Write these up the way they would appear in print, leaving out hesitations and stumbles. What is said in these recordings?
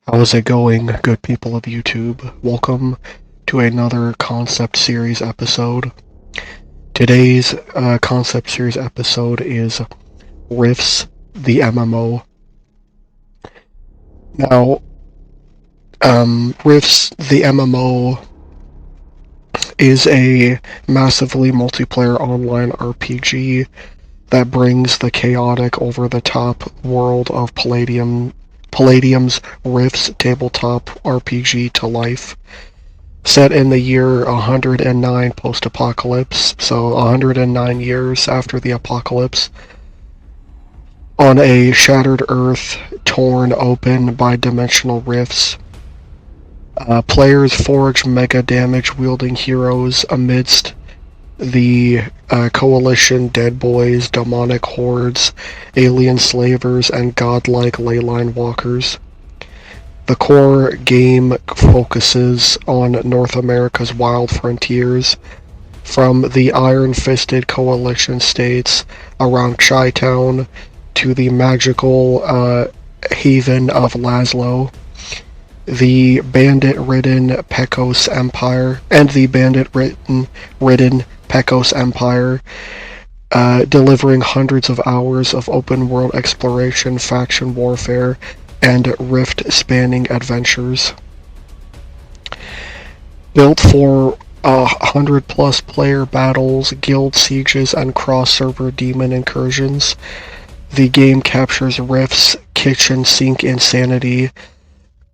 How's it going, good people of YouTube? Welcome to another concept series episode. Today's concept series episode is Rifts, the MMO. Now, Rifts, the MMO is a massively multiplayer online RPG that brings the chaotic, over-the-top world of Palladium's Rifts tabletop RPG to life. Set in the year 109 post-apocalypse, so 109 years after the apocalypse, on a shattered Earth torn open by dimensional rifts. Players forge mega damage-wielding heroes amidst the coalition dead boys, demonic hordes, alien slavers, and godlike leyline walkers. The core game focuses on North America's wild frontiers, from the iron-fisted coalition states around Chi-Town to the magical haven of Laszlo, the bandit-ridden Pecos Empire, delivering hundreds of hours of open-world exploration, faction warfare, and rift-spanning adventures. Built for 100-plus player battles, guild sieges, and cross-server demon incursions, the game captures rifts, kitchen sink insanity.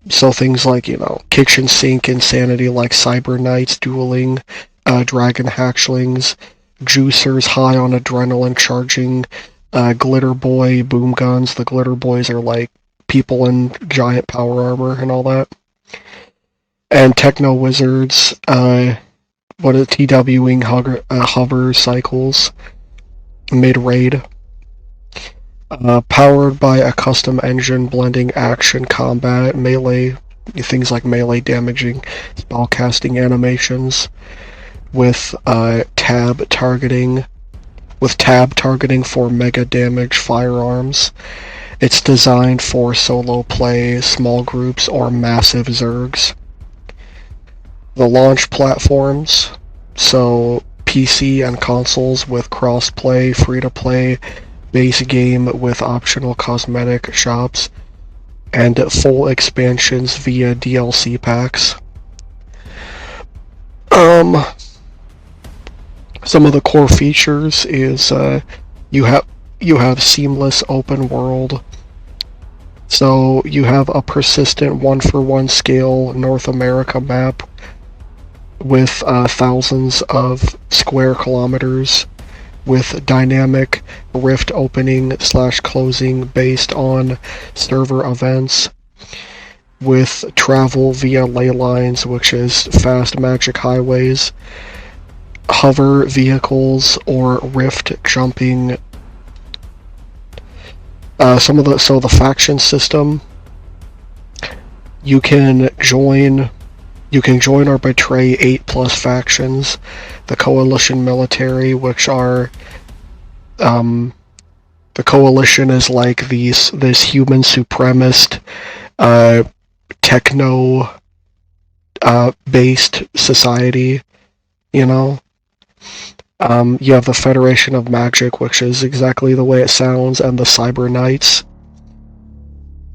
So things like, kitchen sink insanity like Cyber Knights dueling, dragon hatchlings, juicers high on adrenaline charging, glitter boy boom guns. The glitter boys are like people in giant power armor and all that. And techno wizards, TWing hover cycles mid-raid. Powered by a custom engine blending action, combat, melee, things like melee damaging, spellcasting animations, with tab targeting for mega damage firearms. It's designed for solo play, small groups, or massive zergs. The launch platforms, so PC and consoles with cross-play, free-to-play, base game with optional cosmetic shops, and full expansions via DLC packs. Some of the core features is you have seamless open world. So you have a persistent 1-for-1 scale North America map with thousands of square kilometers, with dynamic rift opening / closing based on server events, with travel via ley lines, which is fast magic highways, hover vehicles, or rift jumping. The faction system, you can join or betray 8+ factions. The coalition military, which are the coalition is like this human supremacist techno based society, you have the Federation of Magic, which is exactly the way it sounds, and the Cyber Knights.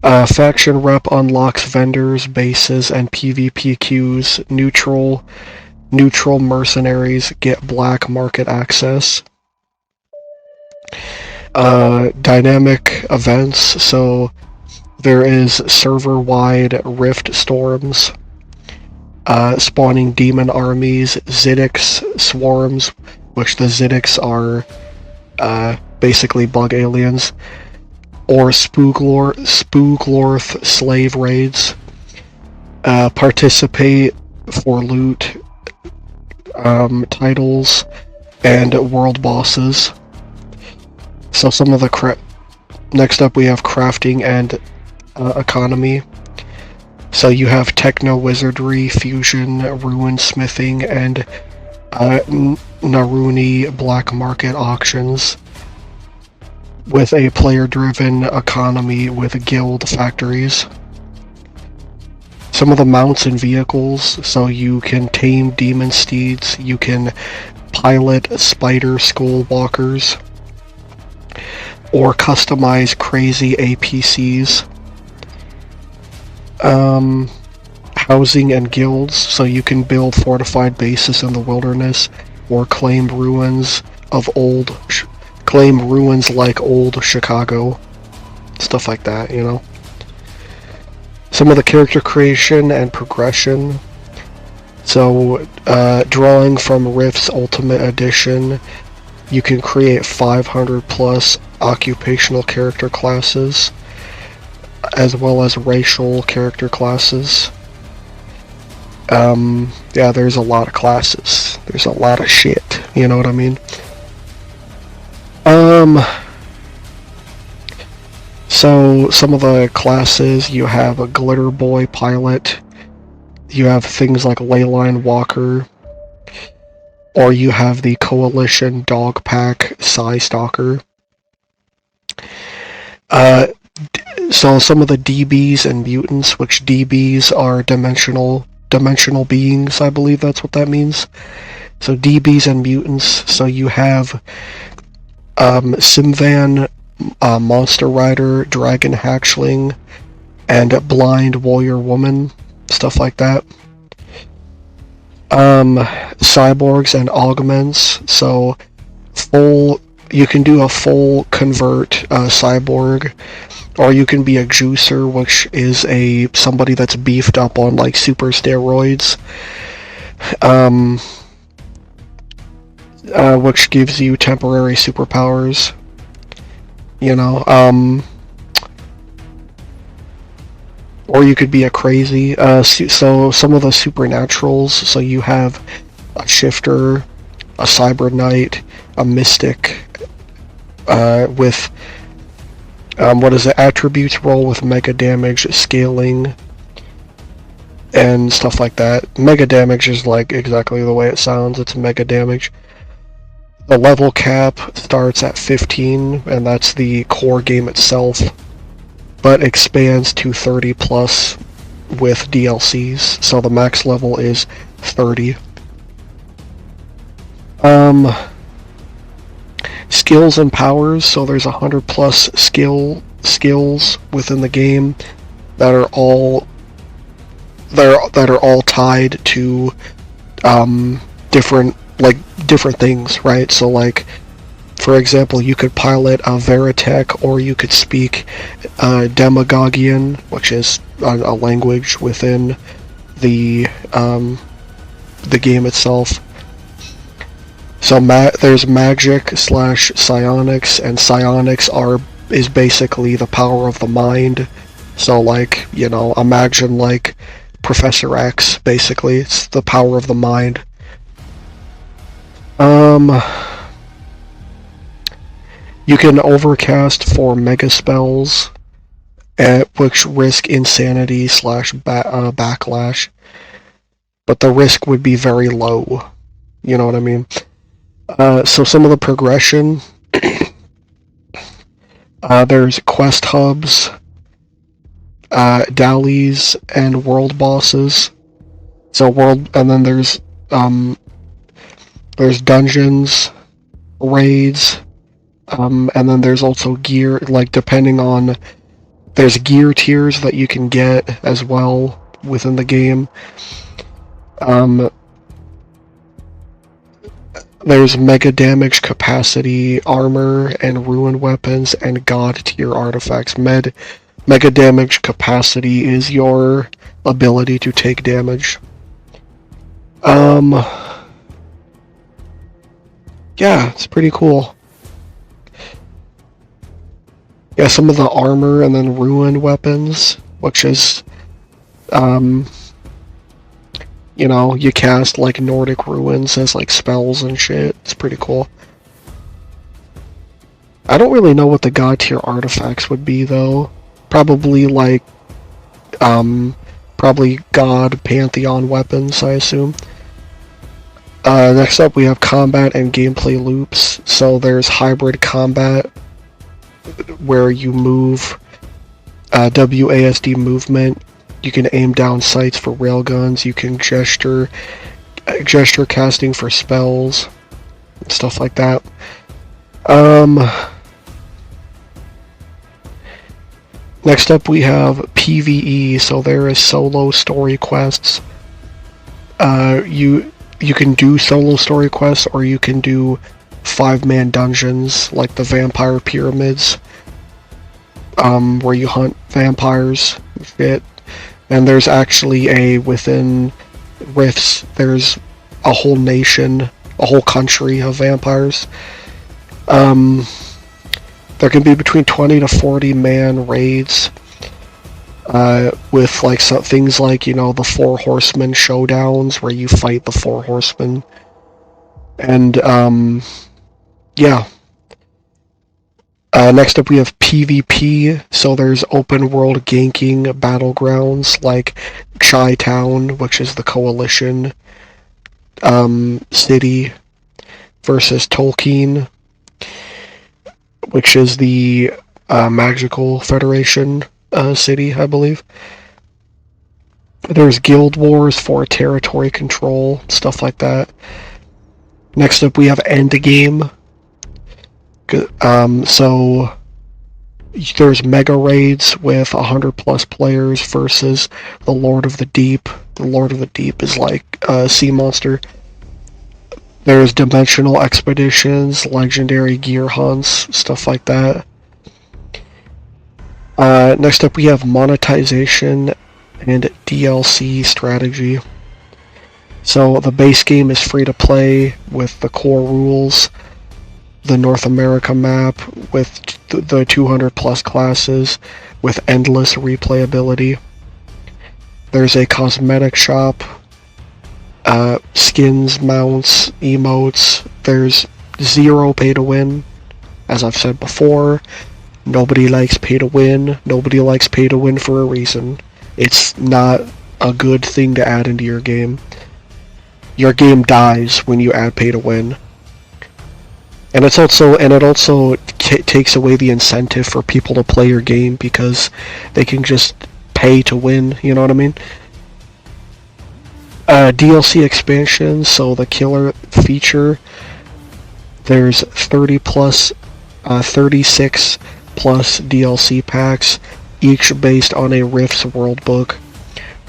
Faction rep unlocks vendors, bases, and PvP queues. Neutral mercenaries get black market access. Dynamic events, so there is server-wide rift storms, spawning demon armies, Zidix swarms, which the Zidix are basically bug aliens, or Spooglorth slave raids. Participate for loot, titles, and world bosses. So some of the next up we have crafting and economy. So you have techno wizardry, fusion, ruin smithing, and Naruni black market auctions, with a player-driven economy with guild factories. some of the mounts and vehicles, so you can tame demon steeds, you can pilot spider skull walkers, or customize crazy APCs. Housing and guilds, so you can build fortified bases in the wilderness, or claim ruins like old Chicago. Stuff like that, you know. Some of the character creation and progression. So, drawing from Rift's Ultimate Edition, you can create 500 plus occupational character classes, as well as racial character classes. Yeah, there's a lot of classes. There's a lot of shit, you know what I mean? So some of the classes, you have a Glitter Boy Pilot, you have things like Leyline Walker, or you have the Coalition Dog Pack Psy Stalker. So some of the DBs and mutants, which DBs are dimensional beings, I believe that's what that means. So DBs and mutants, so you have Simvan, Monster Rider, Dragon Hatchling, and Blind Warrior Woman, stuff like that. Cyborgs and augments, so you can do a full convert cyborg, or you can be a juicer, which is somebody that's beefed up on like super steroids, which gives you temporary superpowers. You know, or you could be a crazy. So some of the supernaturals. So you have a shifter, a cyber knight, a mystic, with attributes roll with mega damage, scaling, and stuff like that. Mega damage is like exactly the way it sounds. It's mega damage. The level cap starts at 15, and that's the core game itself, but expands to 30 plus with DLCs, so the max level is 30. Skills and powers, so there's 100 plus skills within the game that are all tied to different things, right? So like, for example, you could pilot a Veritech, or you could speak Demagogian, which is a language within the game itself. So there's magic / psionics, and psionics is basically the power of the mind. So like, you know, imagine like Professor X, basically. It's the power of the mind. You can overcast for mega spells, which risk insanity / backlash, but the risk would be very low. You know what I mean? So some of the progression, there's quest hubs, dallies, and world bosses. And then there's dungeons, raids, and then there's also gear, like there's gear tiers that you can get as well within the game. There's mega damage capacity armor and ruin weapons and god tier artifacts. Mega damage capacity is your ability to take damage. Yeah, it's pretty cool. Yeah, some of the armor and then ruin weapons, which is, you know, you cast like Nordic ruins as like spells and shit. It's pretty cool. I don't really know what the god tier artifacts would be though. Probably like, probably god pantheon weapons, I assume. Next up we have combat and gameplay loops. So there's hybrid combat, where you move, WASD movement, You can aim down sights for railguns. You can gesture casting for spells, stuff like that. Next up we have PvE, so there is solo story quests. You can do solo story quests, or you can do 5-man dungeons like the Vampire Pyramids, where you hunt vampires. And there's actually within Rifts, there's a whole nation, a whole country of vampires. There can be between 20 to 40 man raids, with like some things like, the 4 horsemen showdowns where you fight the 4 horsemen. And yeah. Next up we have PvP, so there's open world ganking battlegrounds like Chi Town, which is the Coalition city, versus Tolkien, which is the Magical Federation city, I believe. There's guild wars for territory control, stuff like that. Next up we have Endgame. So there's mega raids with 100 plus players versus the Lord of the Deep. The Lord of the Deep is like a sea monster. There's dimensional expeditions, legendary gear hunts, stuff like that. Next up we have monetization and DLC strategy. So the base game is free to play with the core rules, the North America map with the 200 plus classes with endless replayability. There's a cosmetic shop, skins, mounts, emotes. There's 0 pay to win. As I've said before, nobody likes pay to win. Nobody likes pay to win for a reason. It's not a good thing to add into your game. Your game dies when you add pay to win. And it also takes away the incentive for people to play your game because they can just pay to win, you know what I mean? DLC expansions, so the killer feature, there's 36 plus DLC packs, each based on a Rifts worldbook,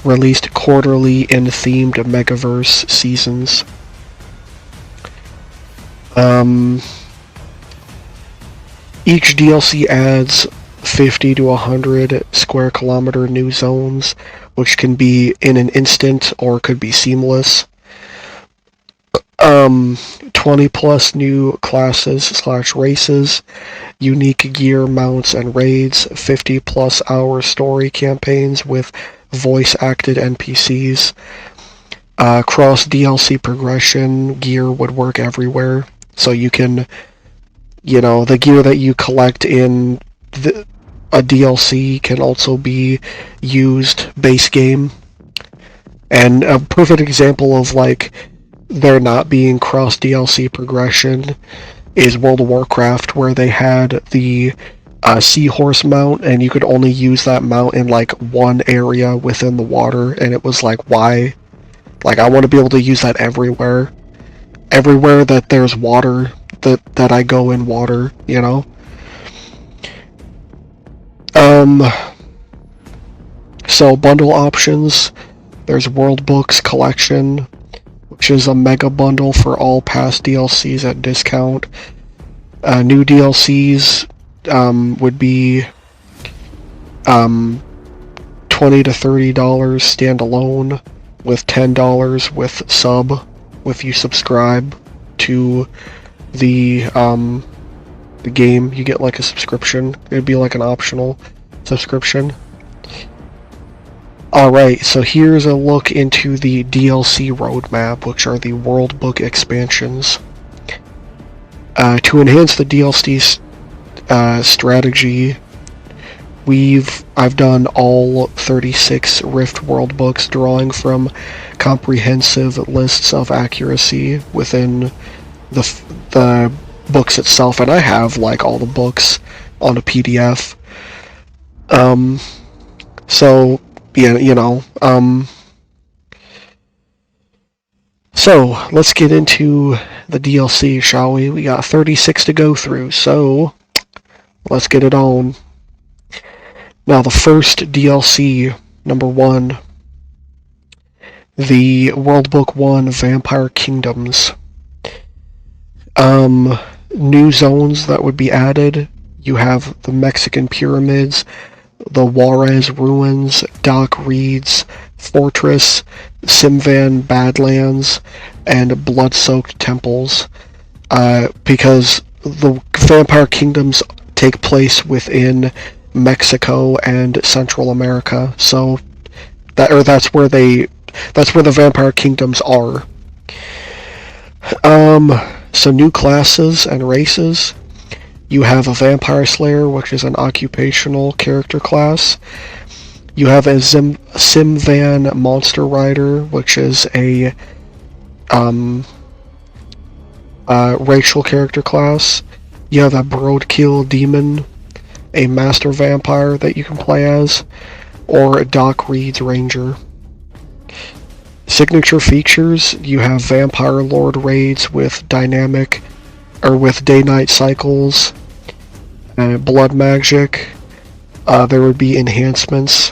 released quarterly in themed Megaverse seasons. Each DLC adds 50 to 100 square kilometer new zones, which can be in an instant or could be seamless. 20 plus new classes/races, unique gear, mounts, and raids, 50 plus hour story campaigns with voice-acted NPCs. Cross DLC progression gear would work everywhere, so you can, the gear that you collect in a DLC can also be used base game. And a perfect example of like there not being cross DLC progression is World of Warcraft, where they had the seahorse mount, and you could only use that mount in like one area within the water, and it was like, why? Like, I want to be able to use that everywhere. Everywhere that there's water, that I go in water, So bundle options, there's World Books Collection, which is a mega bundle for all past DLCs at discount. New DLCs would be $20 to $30 standalone, with $10 with sub, if you subscribe to the game. You get like a subscription. It'd be like an optional subscription. Alright, so here's a look into the DLC roadmap, which are the World Book expansions. To enhance the DLC strategy, I've done all 36 Rift World Books, drawing from comprehensive lists of accuracy within the books itself, and I have like all the books on a PDF. So yeah, so let's get into the DLC, shall we? We got 36 to go through, so let's get it on. Now, the first DLC, number 1, the World Book 1 Vampire Kingdoms. New zones that would be added. You have the Mexican pyramids, the Juarez ruins, Doc Reed's fortress, Simvan Badlands, and blood-soaked temples. Because the Vampire Kingdoms take place within Mexico and Central America, so that's where the Vampire Kingdoms are. So new classes and races. You have a Vampire Slayer, which is an occupational character class. You have a Simvan Monster Rider, which is a racial character class. You have a Broadkill Demon, a Master Vampire that you can play as, or Doc Reed's Ranger. Signature features, you have Vampire Lord raids with day-night cycles, blood magic. There would be enhancements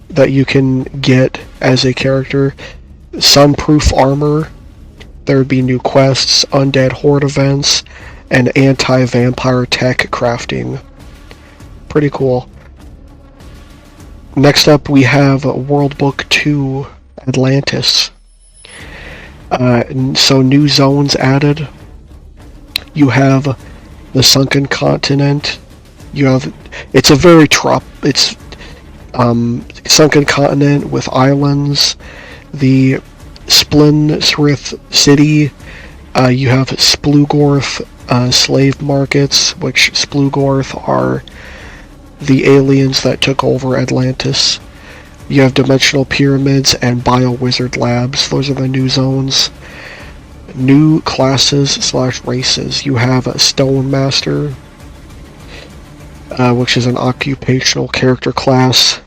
that you can get as a character. Sunproof armor. There would be new quests, undead horde events, and anti-vampire tech crafting. Pretty cool. Next up we have World Book 2 Atlantis. So new zones added. You have the Sunken Continent. It's a very Sunken Continent with islands. The Splinthrith City. You have Splugorth slave markets, which Splugorth are the aliens that took over Atlantis. You have Dimensional Pyramids and Bio-Wizard Labs. Those are the new zones. New classes/races. You have a Stone Master, which is an occupational character class.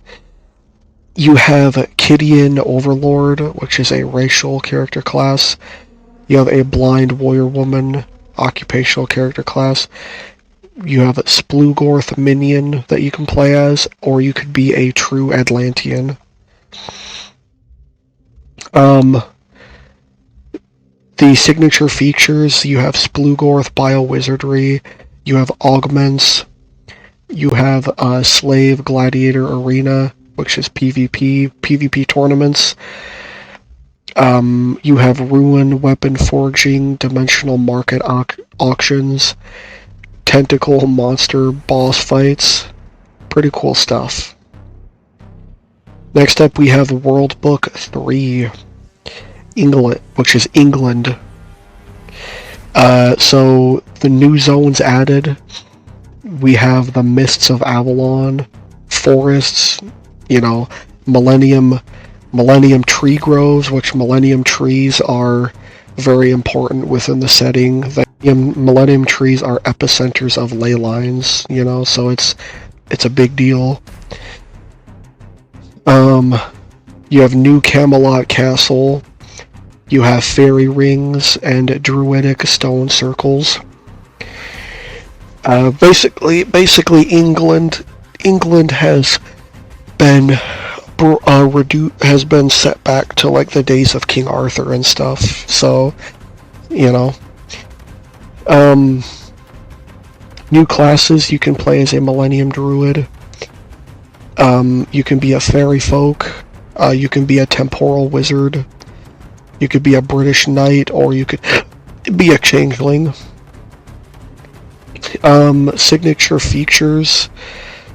You have Kydian Overlord, which is a racial character class. You have a Blind Warrior Woman, occupational character class. You have a Splugorth Minion that you can play as, or you could be a true Atlantean. The signature features, you have Splugorth Bio-Wizardry, you have Augments, you have Slave Gladiator Arena, which is PvP tournaments. You have Ruin Weapon Forging, Dimensional Market auctions, Tentacle Monster boss fights. Pretty cool stuff. Next up we have World Book 3, England, which is England. So the new zones added. We have the Mists of Avalon, forests, Millennium tree groves, which Millennium trees are very important within the setting. The Millennium trees are epicenters of ley lines, so it's a big deal. You have New Camelot Castle. You have fairy rings and druidic stone circles. Basically, England has been has been set back to like the days of King Arthur and stuff. So, new classes, you can play as a Millennium Druid. You can be a fairy folk. You can be a temporal wizard. You could be a British knight, or you could be a changeling. Signature features.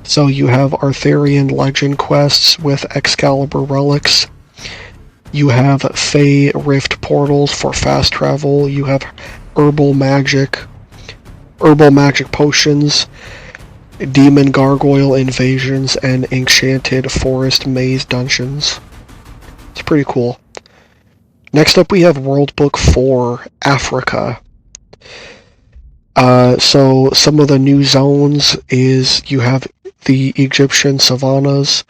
So you have Arthurian legend quests with Excalibur relics. You have Fey Rift portals for fast travel. You have herbal magic potions, demon gargoyle invasions, and enchanted forest maze dungeons. It's pretty cool. Next up we have World Book 4, Africa. So some of the new zones is you have the Egyptian savannas,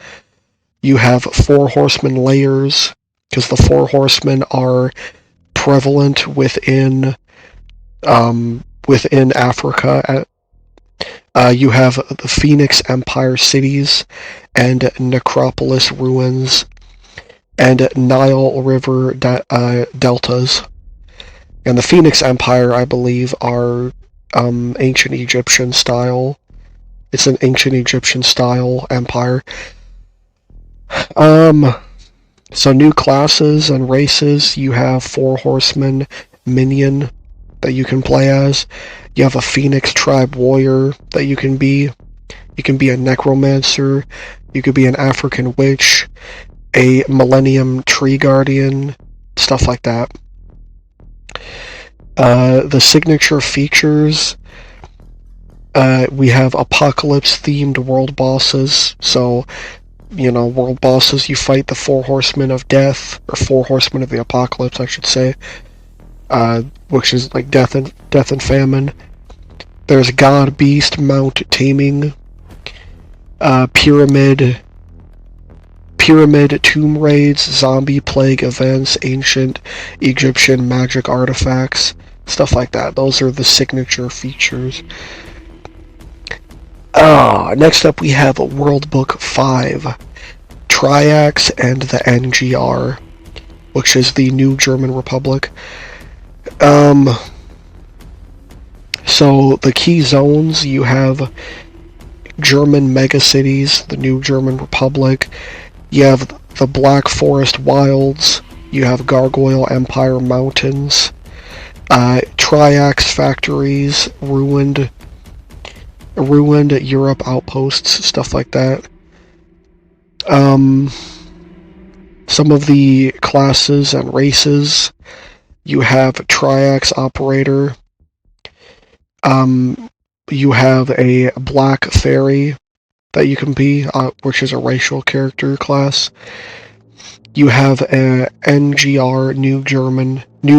You have Four Horsemen layers, because the Four Horsemen are prevalent within Africa. You have the Phoenix Empire cities and Necropolis ruins and Nile River deltas. And the Phoenix Empire, I believe, are ancient Egyptian style. It's an ancient Egyptian style empire. So new classes and races. You have Four Horsemen minion that you can play as. You have a Phoenix tribe warrior that you can be. You can be a necromancer. You could be an African witch, a Millennium Tree Guardian, stuff like that. The signature features, we have apocalypse-themed world bosses. So, world bosses, you fight the Four Horsemen of Death, or Four Horsemen of the Apocalypse, I should say, which is like death and famine. There's God Beast Mount Taming, Pyramid tomb raids, zombie plague events, ancient Egyptian magic artifacts, stuff like that. Those are the signature features. Next up we have World Book 5, Triax and the NGR, which is the New German Republic. So the key zones, you have German megacities, the New German Republic. You have the Black Forest Wilds. You have Gargoyle Empire Mountains. Triax factories, ruined Europe outposts, stuff like that. Some of the classes and races. You have Triax Operator. You have a Black Fairy that you can be, which is a racial character class. You have a NGR, New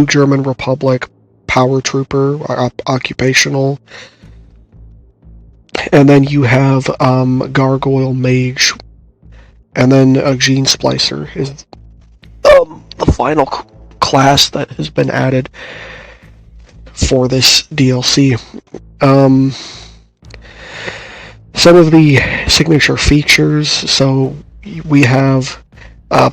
German Republic Power Trooper, occupational. And then you have Gargoyle Mage. And then a Gene Splicer is the final class that has been added for this DLC. Some of the signature features, so we have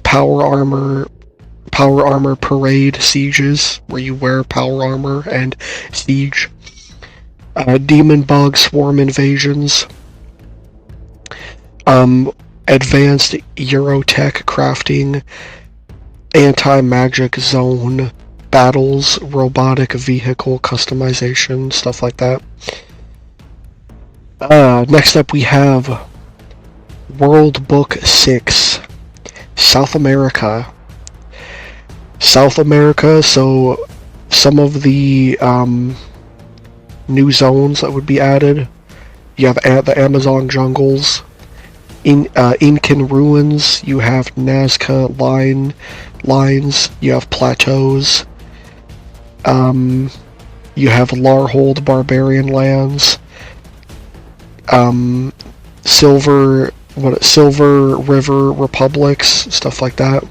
power armor parade sieges, where you wear power armor and siege. Demon bug swarm invasions. Advanced Eurotech crafting, anti-magic zone battles, robotic vehicle customization, stuff like that. Next up we have World Book 6, South America. So some of the new zones that would be added, you have the Amazon jungles, Incan ruins, you have Nazca lines, you have plateaus, you have Larhold barbarian lands, Silver River republics, stuff like that.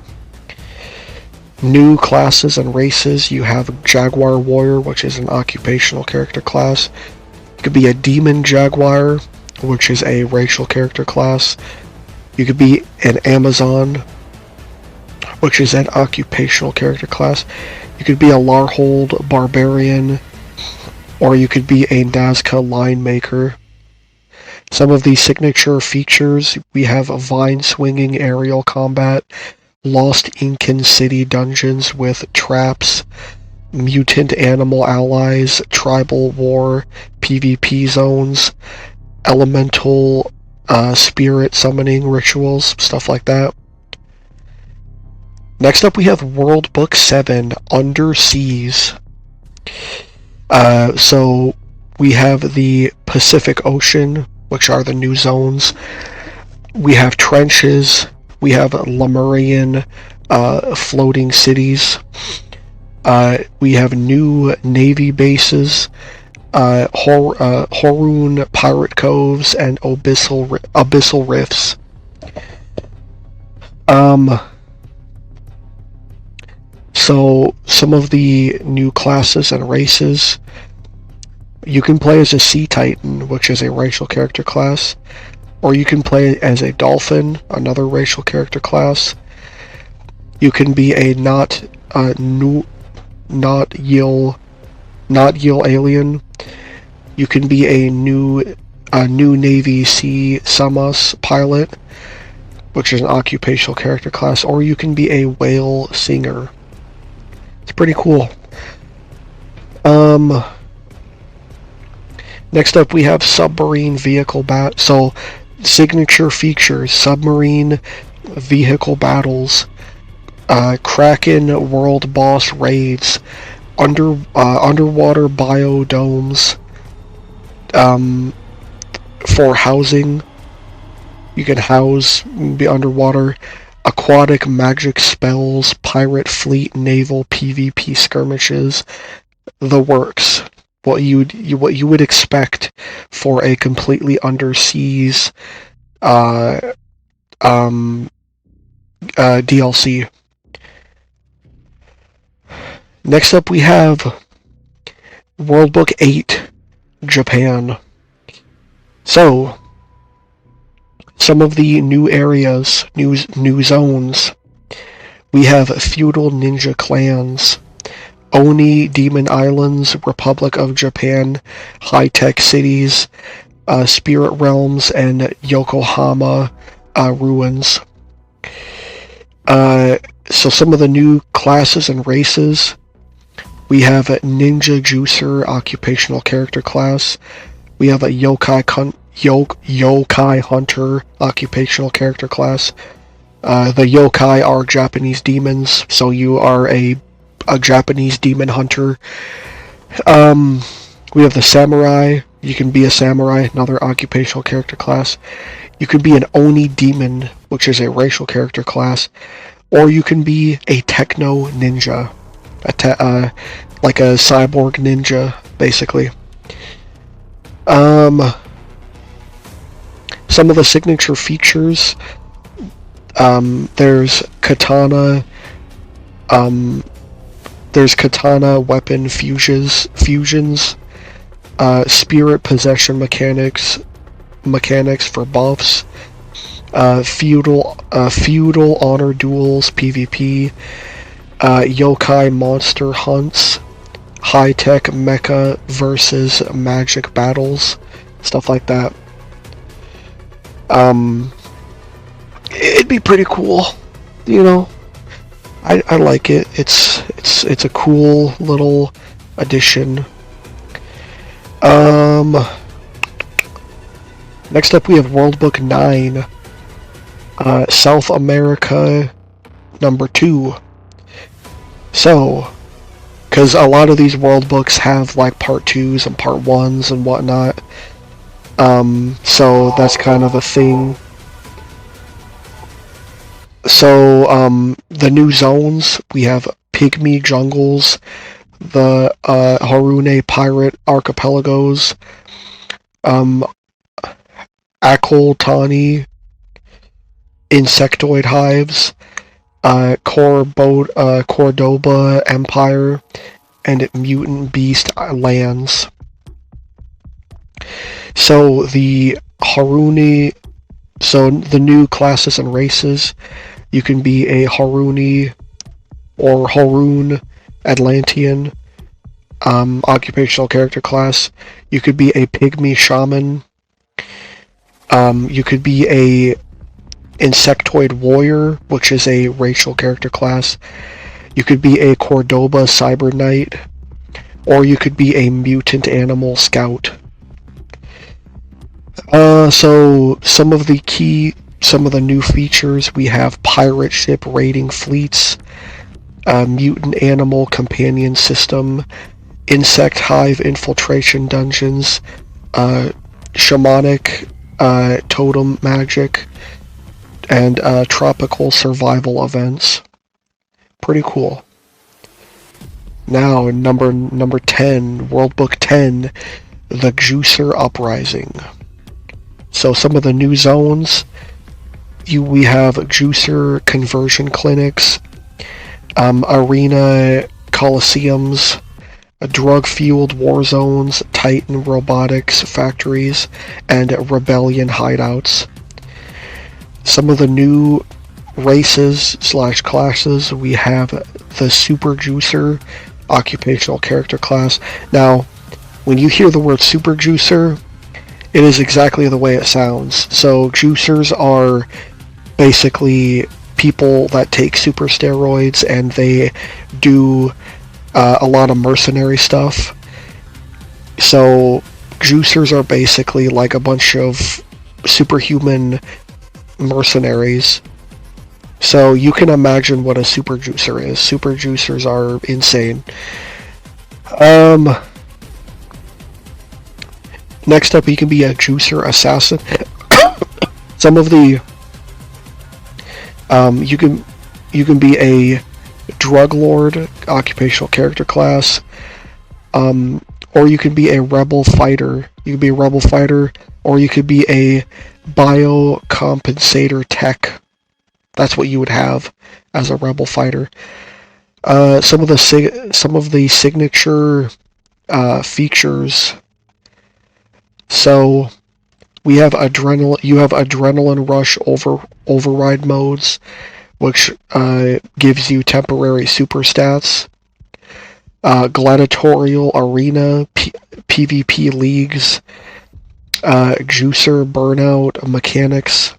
New classes and races, you have Jaguar Warrior, which is an occupational character class. You could be a Demon Jaguar, which is a racial character class. You could be an Amazon, which is an occupational character class. You could be a Larhold Barbarian, or you could be a Nazca Line Maker. Some of the signature features, we have a vine-swinging aerial combat, Lost Incan City dungeons with traps, mutant animal allies, tribal war, PvP zones, elemental spirit summoning rituals, stuff like that. Next up we have World Book 7, Under Seas. So we have the Pacific Ocean, which are the new zones. We have trenches. We have Lemurian floating cities. We have new navy bases, Horun pirate coves, and abyssal rifts. Um, so some of the new classes and races, you can play as a Sea Titan, which is a racial character class, or you can play as a Dolphin, another racial character class. You can be a not Yield alien. You can be a new Navy Sea Samas pilot, which is an occupational character class, or you can be a whale singer. It's pretty cool. Next up we have submarine vehicle so signature features: submarine vehicle battles, Kraken world boss raids, underwater biodomes, for housing. You can be underwater, aquatic magic spells, pirate fleet, naval PvP skirmishes, the works. What you would expect for a completely underseas DLC. Next up we have World Book 8, Japan. So, some of the new areas, new zones. We have feudal ninja clans, Oni Demon Islands, Republic of Japan, high-tech cities, spirit realms, and Yokohama ruins. So some of the new classes and races. We have a Ninja Juicer occupational character class. We have a Yokai Hunter occupational character class. The yokai are Japanese demons, so you are a Japanese demon hunter. We have the samurai. You can be a samurai, another occupational character class. You can be an Oni demon, which is a racial character class, or you can be a techno ninja, like a cyborg ninja, basically. Some of the signature features, there's katana weapon fusions, spirit possession mechanics for buffs, feudal honor duels PvP, yokai monster hunts, high-tech mecha versus magic battles, stuff like that. It'd be pretty cool, you know. I like it. It's a cool little addition. Next up we have World Book 9, South America number 2. So, because a lot of these world books have like part 2s and part 1s and whatnot, so that's kind of a thing. So, the new zones, we have Pygmy Jungles, the Harune Pirate Archipelagos, Akoltani Insectoid Hives, Cordoba Empire, and Mutant Beast Lands. So the new classes and races, you can be a Haruni or Haroon Atlantean occupational character class. You could be a Pygmy Shaman. You could be a Insectoid Warrior, which is a racial character class. You could be a Cordoba Cyber Knight, or you could be a Mutant Animal Scout. So some of the new features, we have pirate ship raiding fleets, mutant animal companion system, insect hive infiltration dungeons, shamanic totem magic, and tropical survival events. Pretty cool. Now, number 10, World Book 10, the Juicer Uprising. So some of the new zones, We have juicer conversion clinics, arena coliseums, drug-fueled war zones, Titan robotics factories, and rebellion hideouts. Some of the new races/classes, we have the Super Juicer occupational character class. Now, when you hear the word Super Juicer, it is exactly the way it sounds. So juicers are basically people that take super steroids and they do a lot of mercenary stuff. So juicers are basically like a bunch of superhuman mercenaries. So you can imagine what a super juicer is. Super juicers are insane. Next up, you can be a juicer assassin. Some of the you can be a drug lord occupational character class, or you can be a rebel fighter. You can be a rebel fighter, or you could be a biocompensator tech. That's what you would have as a rebel fighter. Some of the signature features. So we have You have adrenaline rush override modes, which gives you temporary super stats. Gladiatorial arena PvP leagues, juicer burnout mechanics.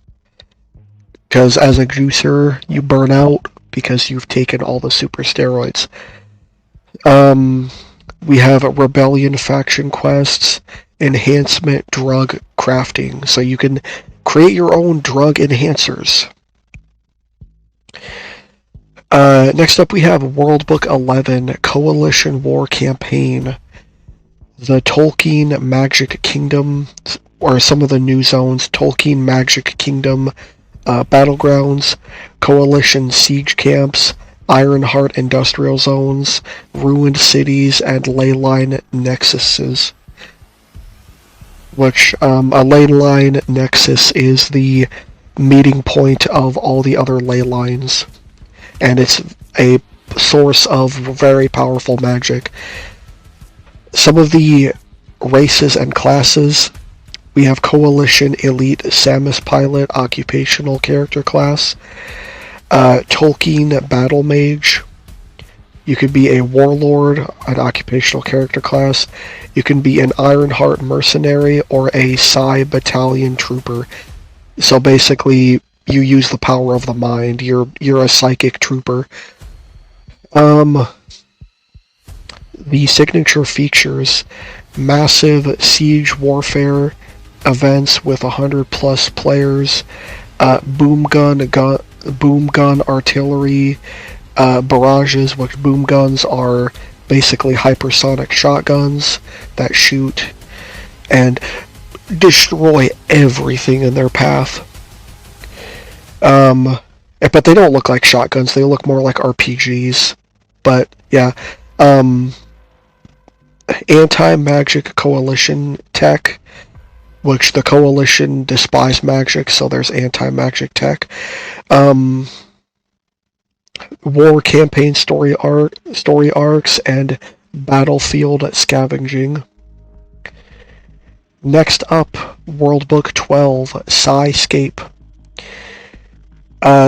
Because as a juicer, you burn out because you've taken all the super steroids. We have rebellion faction quests, enhancement drug crafting, so you can create your own drug enhancers. Next up, we have World Book 11 Coalition War Campaign, the Tolkien Magic Kingdom, or some of the new zones: Tolkien Magic Kingdom Battlegrounds, Coalition Siege Camps, Ironheart Industrial Zones, Ruined Cities, and Leyline Nexuses. Which, a leyline nexus is the meeting point of all the other ley lines. And it's a source of very powerful magic. Some of the races and classes, we have Coalition Elite Samus Pilot occupational character class, Tolkien Battle Mage. You could be a Warlord, an occupational character class. You can be an Ironheart Mercenary or a Psi Battalion Trooper. So basically, you use the power of the mind. You're a psychic trooper. The signature features: massive siege warfare events with 100+ players, boom gun artillery, barrages, which boom guns are basically hypersonic shotguns that shoot and destroy everything in their path. But they don't look like shotguns, they look more like RPGs. But yeah, anti-magic coalition tech, which the coalition despise magic, so there's anti-magic tech. War campaign story arcs, and battlefield scavenging. Next up, World Book 12, Psyscape.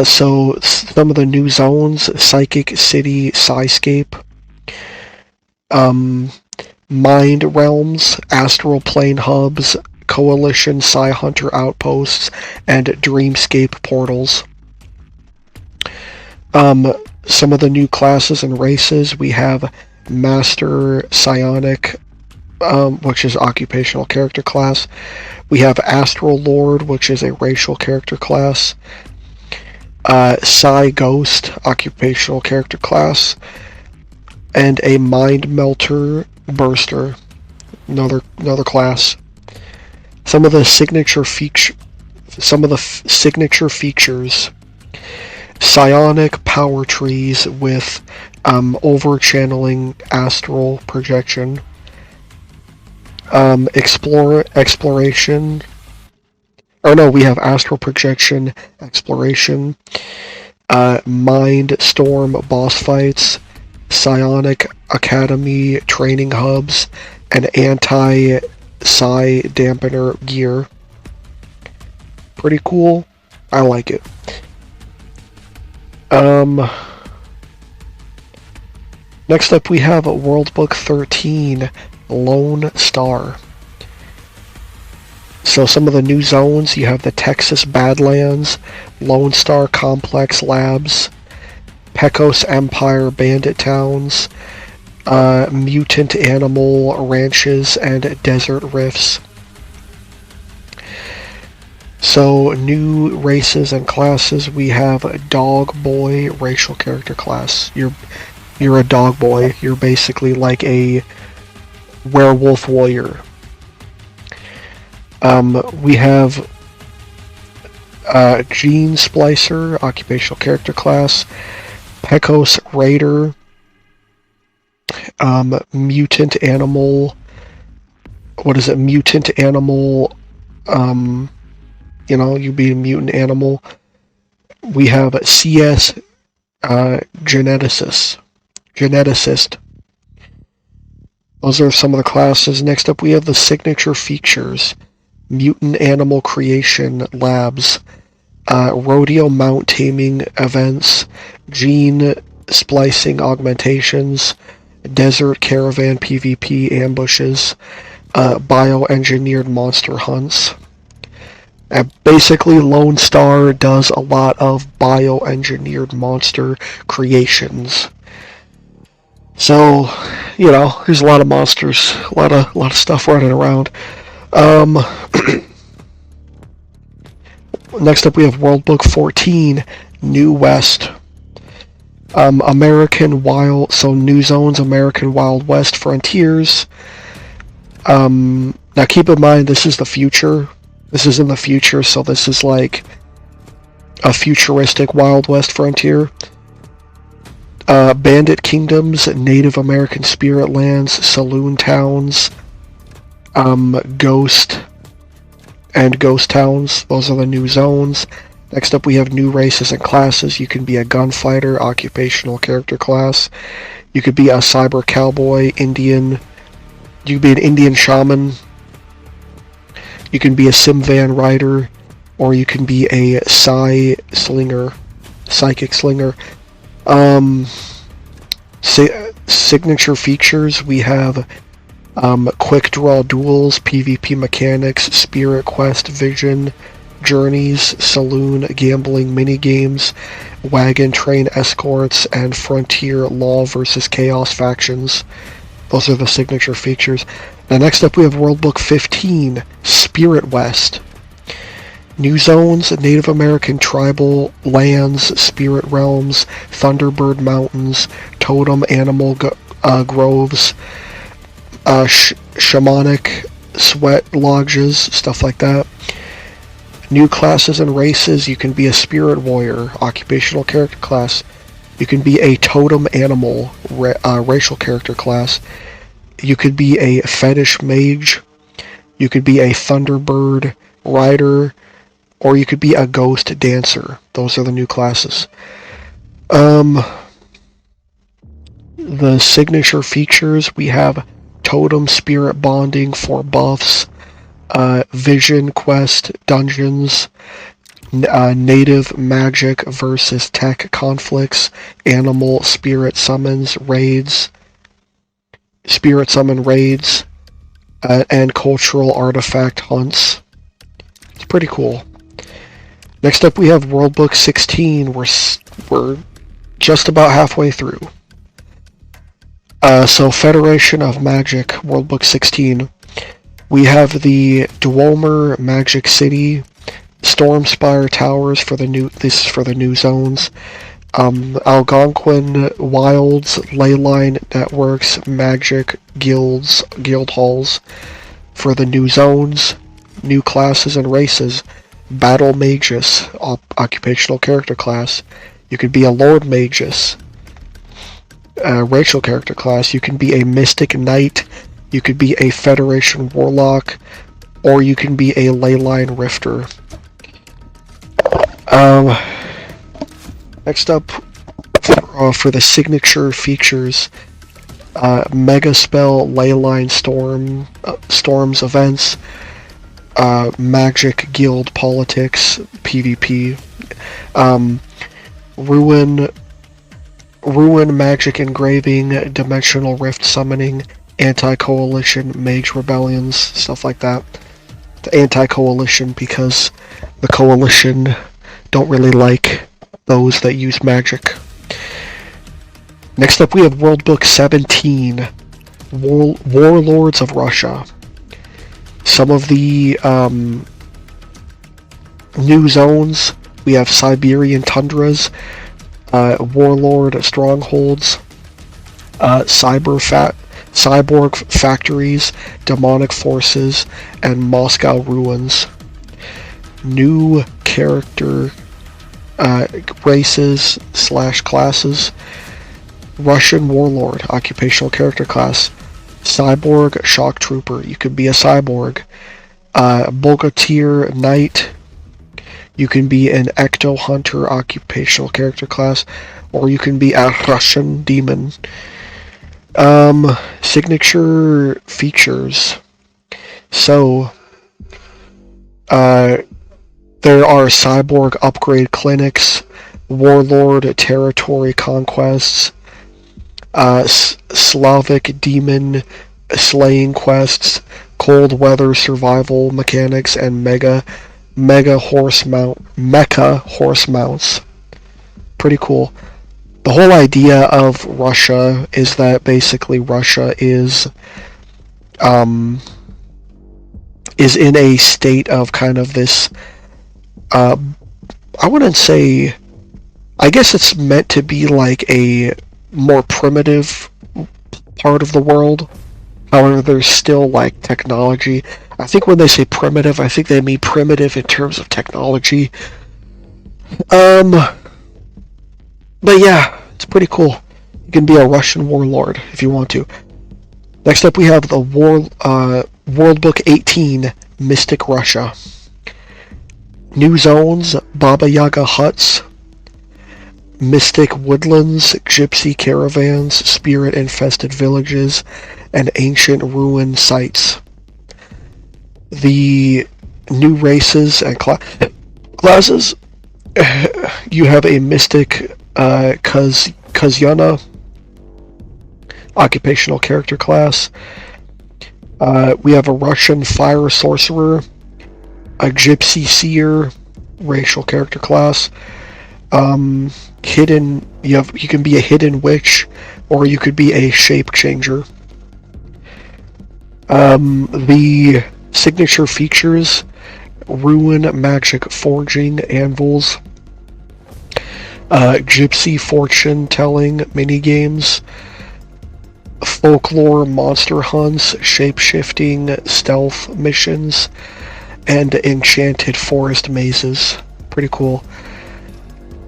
So some of the new zones: Psychic City, Psyscape, Mind Realms, Astral Plane Hubs, Coalition Psy Hunter Outposts, and Dreamscape Portals. Some of the new classes and races, we have Master Psionic, which is occupational character class. We have Astral Lord, which is a racial character class. Psi Ghost, occupational character class. And a Mind Melter Burster, another class. Some of the signature features: psionic power trees with over-channeling astral projection, exploration, Or no, we have astral projection, exploration, mind storm boss fights, psionic academy training hubs, and anti-psi dampener gear. Pretty cool. I like it. Next up we have World Book 13, Lone Star. So some of the new zones, you have the Texas Badlands, Lone Star Complex Labs, Pecos Empire Bandit Towns, Mutant Animal Ranches, and Desert Rifts. So new races and classes, we have Dog Boy racial character class. You're a dog boy. You're basically like a werewolf warrior. We have Gene Splicer, occupational character class, Pecos Raider, Mutant Animal, Mutant Animal, you be a mutant animal. We have CS Geneticist. Those are some of the classes. Next up we have the signature features. Mutant Animal Creation Labs, Rodeo Mount Taming Events, Gene Splicing Augmentations, Desert Caravan PvP Ambushes, Bioengineered Monster Hunts. Basically, Lone Star does a lot of bioengineered monster creations. So, there's a lot of monsters, a lot of stuff running around. Next up we have World Book 14, New West. New zones, American Wild West Frontiers. Now keep in mind, this is the future. This is in the future, so this is like a futuristic Wild West frontier. Bandit Kingdoms, Native American Spirit Lands, Saloon Towns, Ghost and Ghost Towns. Those are the new zones. Next up we have new races and classes. You can be a gunfighter, occupational character class. You could be a cyber cowboy, Indian. You could be an Indian shaman. You can be a Simvan rider, or you can be a psychic slinger. Signature features, we have quick draw duels, PvP mechanics, spirit quest, vision, journeys, saloon, gambling minigames, wagon train escorts, and frontier law versus chaos factions. Those are the signature features. Now next up we have World Book 15, Spirit West. New zones, Native American tribal lands, spirit realms, Thunderbird Mountains, totem animal groves, shamanic sweat lodges, stuff like that. New classes and races, you can be a spirit warrior, occupational character class. You can be a totem animal, racial character class. You could be a fetish mage. You could be a Thunderbird rider. Or you could be a ghost dancer. Those are the new classes. The signature features, we have totem spirit bonding for buffs, vision quest dungeons, native magic versus tech conflicts, animal spirit summon raids, and cultural artifact hunts. It's pretty cool. Next up we have World Book 16. We're just about halfway through. So Federation of Magic, World Book 16. We have the Dwemer Magic City, Stormspire Towers for the new zones. Algonquin Wilds, Leyline Networks, Magic Guild Halls for the new zones, new classes and races. Battle Magus, occupational character class. You could be a Lord Magus, racial character class. You can be a Mystic Knight. You could be a Federation Warlock. or you can be a leyline rifter. Um, Next up, for the signature features, Mega Spell, Leyline Storms events, Magic Guild Politics, PvP, Ruin Magic Engraving, Dimensional Rift Summoning, Anti-Coalition, Mage Rebellions, stuff like that. The Anti-Coalition because the Coalition don't really like those that use magic. Next up we have World Book 17, Warlords of Russia. Some of the new zones, we have Siberian Tundras, Warlord Strongholds, Cyborg Factories, Demonic Forces, and Moscow Ruins. New character races / classes. Russian Warlord, occupational character class. Cyborg Shock Trooper, you could be a cyborg. Bogatyr Knight, you can be an Ecto Hunter occupational character class, or you can be a Russian Demon. Signature features. So, there are cyborg upgrade clinics, warlord territory conquests, Slavic demon slaying quests, cold weather survival mechanics, and mecha horse mounts. Pretty cool. The whole idea of Russia is that basically Russia is in a state of kind of this, I wouldn't say, I guess it's meant to be like a more primitive part of the world. However, there's still like technology. I think when they say primitive, I think they mean primitive in terms of technology. But yeah, it's pretty cool. You can be a Russian warlord if you want to. Next up we have the World Book 18, Mystic Russia. New zones, Baba Yaga huts, Mystic woodlands, gypsy caravans, spirit-infested villages, and ancient ruin sites. The new races and classes, you have a Mystic Kazyana, occupational character class. We have a Russian fire sorcerer, a gypsy seer, racial character class. You can be a hidden witch, or you could be a shape changer. The signature features: ruin magic forging anvils, gypsy fortune telling minigames, folklore monster hunts, shape-shifting stealth missions, and enchanted forest mazes. Pretty cool.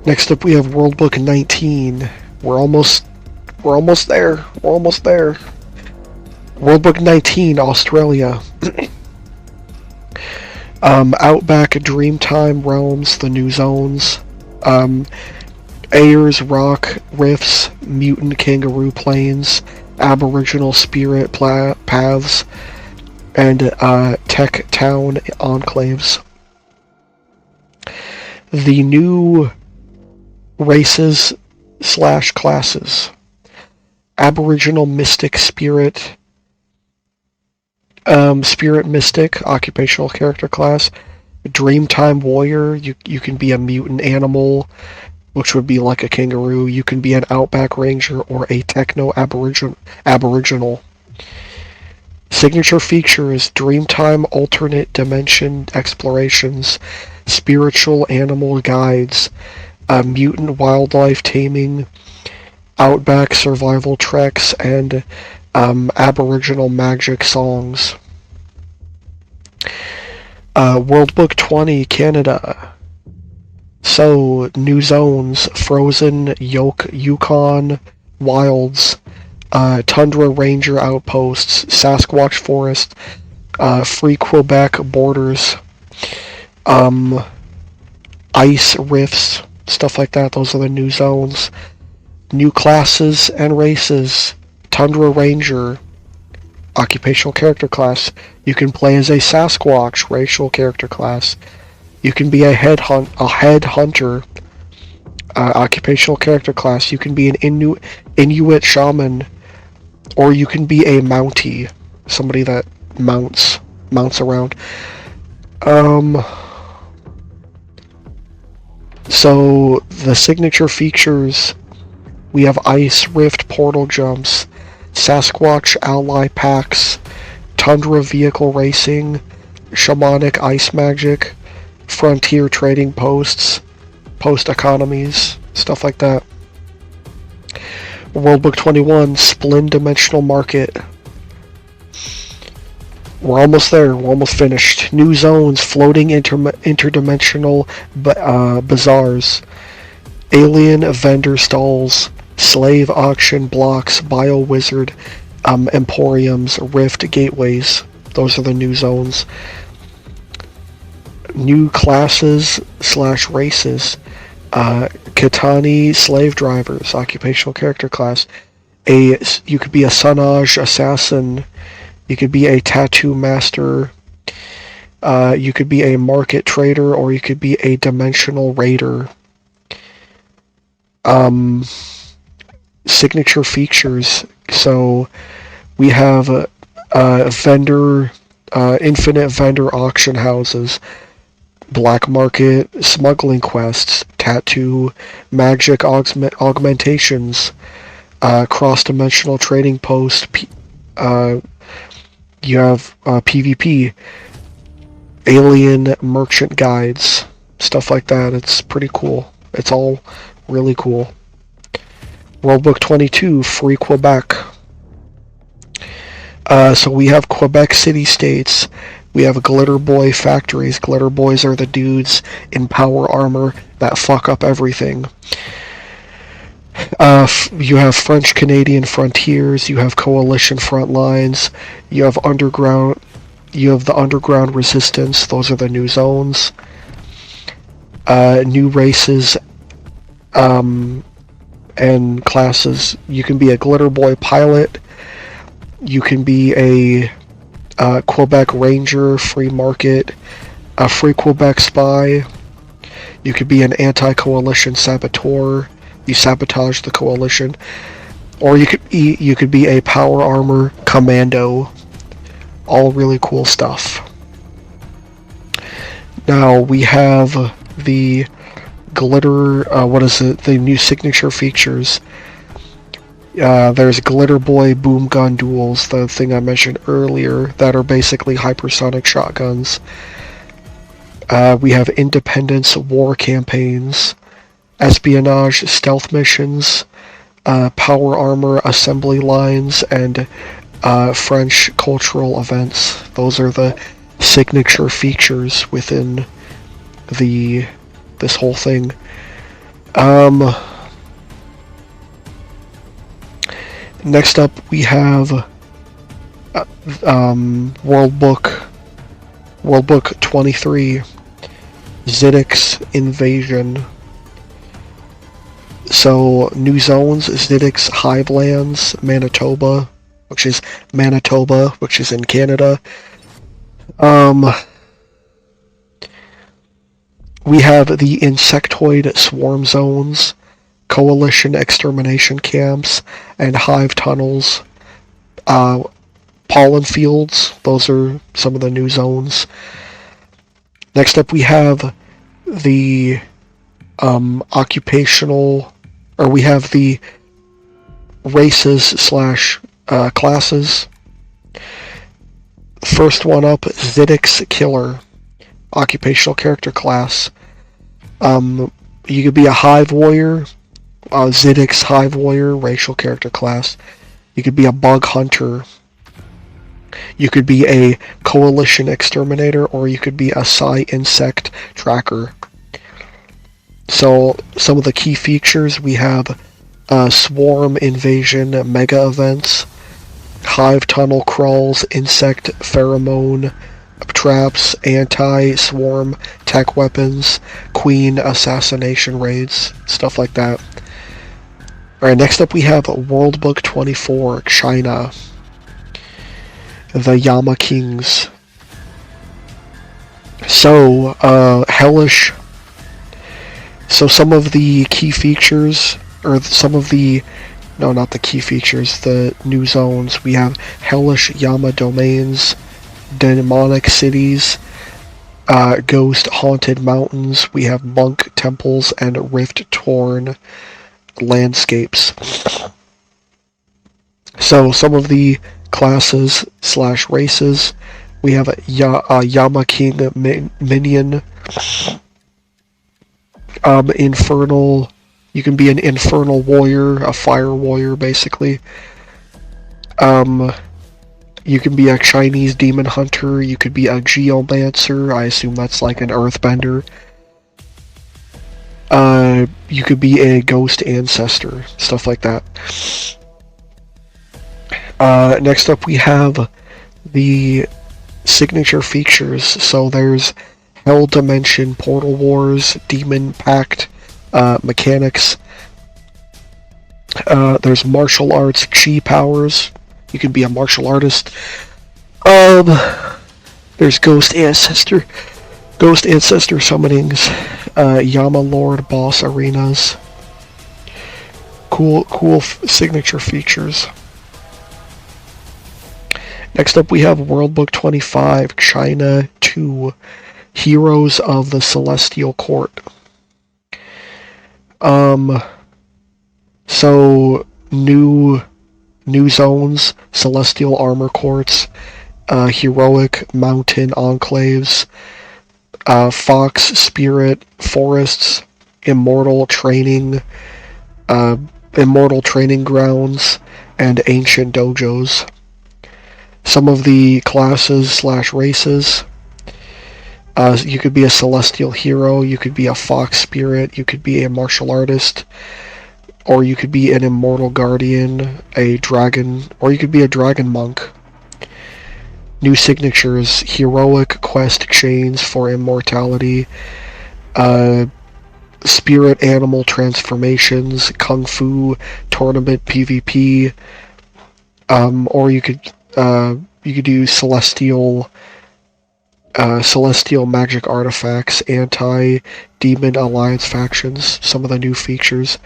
Next up we have World Book 19. We're almost there. World Book 19, Australia. Outback Dreamtime Realms, the new zones. Ayers Rock Rifts, Mutant Kangaroo Plains, Aboriginal Spirit Paths, and Tech Town Enclaves. The new races / classes: Aboriginal Mystic Spirit, Spirit Mystic, occupational character class. Dreamtime Warrior, you can be a mutant animal, which would be like a kangaroo. You can be an Outback Ranger or a Techno Aboriginal. Signature features: Dreamtime Alternate Dimension Explorations, Spiritual Animal Guides, Mutant Wildlife Taming, Outback Survival Treks, and Aboriginal Magic Songs. World Book 20, Canada. So, new zones: Frozen Yukon Wilds, Tundra Ranger Outposts, Sasquatch Forest, Free Quebec borders, ice rifts, stuff like that. Those are the new zones. New classes and races. Tundra Ranger, occupational character class. You can play as a Sasquatch, racial character class. You can be a head hunter, occupational character class. You can be an Inuit shaman, or you can be a Mountie, somebody that mounts around. So the signature features, we have Ice Rift portal jumps, Sasquatch ally packs, Tundra vehicle racing, shamanic ice magic, frontier trading posts, post economies, stuff like that. Worldbook 21, Splin Dimensional Market. We're almost there. We're almost finished. New zones, floating interdimensional bazaars, alien vendor stalls, slave auction blocks, bio-wizard emporiums, rift gateways. Those are the new zones. New classes / races. Katani slave drivers, occupational character class. You could be a Sunage assassin. You could be a tattoo master. You could be a market trader, or you could be a dimensional raider. Signature features. So we have infinite vendor auction houses, black market smuggling quests, tattoo magic augmentations, cross-dimensional trading post. You have PvP, alien merchant guides, stuff like that. It's pretty cool. It's all really cool. Worldbook 22, Free Quebec. So we have Quebec city-states. We have Glitter Boy factories. Glitter Boys are the dudes in power armor that fuck up everything. You have French-Canadian frontiers. You have coalition front lines. You have underground. You have the underground resistance. Those are the new zones. New races. And classes. You can be a Glitter Boy pilot. You can be a Quebec Ranger, free market, a free Quebec spy. You could be an anti-coalition saboteur. You sabotage the coalition. Or you could be a power armor commando. All really cool stuff. Now we have the glitter, the new signature features. There's Glitter Boy boom gun duels, the thing I mentioned earlier, that are basically hypersonic shotguns. We have independence war campaigns, espionage stealth missions, power armor assembly lines, and French cultural events. Those are the signature features within this whole thing. Next up, we have Worldbook 23, Zidix Invasion. So, new zones, Zidix Hivelands, Manitoba, which is in Canada. We have the Insectoid Swarm Zones, Coalition Extermination Camps, and Hive Tunnels. Pollen Fields, those are some of the new zones. Next up we have the we have the races / classes. First one up, Zidix Killer, occupational character class. You could be a Hive Warrior, Zidix Hive Warrior, racial character class. You could be a Bug Hunter. You could be a Coalition Exterminator, or you could be a Psi Insect Tracker. So, some of the key features, we have Swarm Invasion Mega Events, hive tunnel crawls, insect pheromone traps, anti-swarm tech weapons, queen assassination raids, stuff like that. Alright, next up we have World Book 24, China. The Yama Kings. So, hellish. So some of the key features, or some of the, no, not the key features, the new zones. We have hellish Yama domains, demonic cities, ghost haunted mountains. We have monk temples and rift torn landscapes. So some of the classes / races. We have a Yama King minion. Infernal. You can be an infernal warrior, a fire warrior, basically. You can be a Chinese demon hunter. You could be a geomancer. I assume that's like an earthbender. You could be a ghost ancestor, stuff like that. Next up we have the signature features. So there's Hell Dimension, Portal Wars, Demon Pact, mechanics. There's martial arts, chi powers. You can be a martial artist. There's Ghost Ancestor summonings, Yama Lord boss arenas. Cool signature features. Next up we have World Book 25, China 2, Heroes of the Celestial Court. So new zones, Celestial Armor Courts, Heroic Mountain Enclaves, Fox Spirit Forests, Immortal Training Grounds, and Ancient Dojos. Some of the classes / races. You could be a Celestial Hero, you could be a Fox Spirit, you could be a Martial Artist, or you could be an Immortal Guardian, a Dragon, or you could be a Dragon Monk. New signatures, Heroic Quest Chains for Immortality, Spirit Animal Transformations, Kung Fu Tournament PvP, or you could do Celestial Magic Artifacts, Anti-Demon Alliance Factions, some of the new features.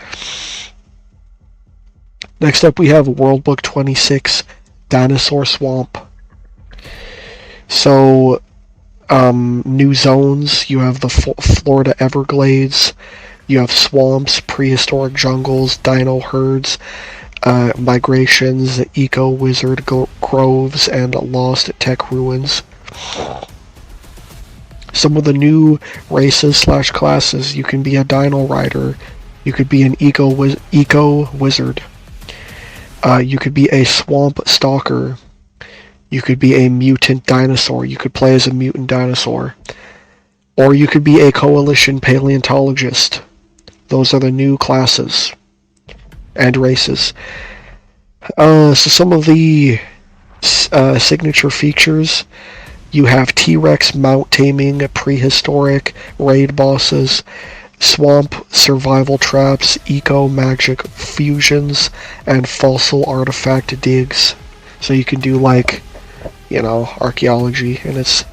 Next up we have World Book 26, Dinosaur Swamp. So, new zones, you have the Florida Everglades, you have swamps, prehistoric jungles, dino herds, migrations, eco-wizard groves, and lost tech ruins. Some of the new races / classes, you can be a dino rider, you could be an eco-wizard, you could be a swamp stalker, you could be a mutant dinosaur, you could play as a mutant dinosaur, or you could be a coalition paleontologist. Those are the new classes and races. So some of the signature features, you have T-Rex mount taming, prehistoric raid bosses, swamp survival traps, eco-magic fusions, and fossil artifact digs. So you can do like, archaeology, and it's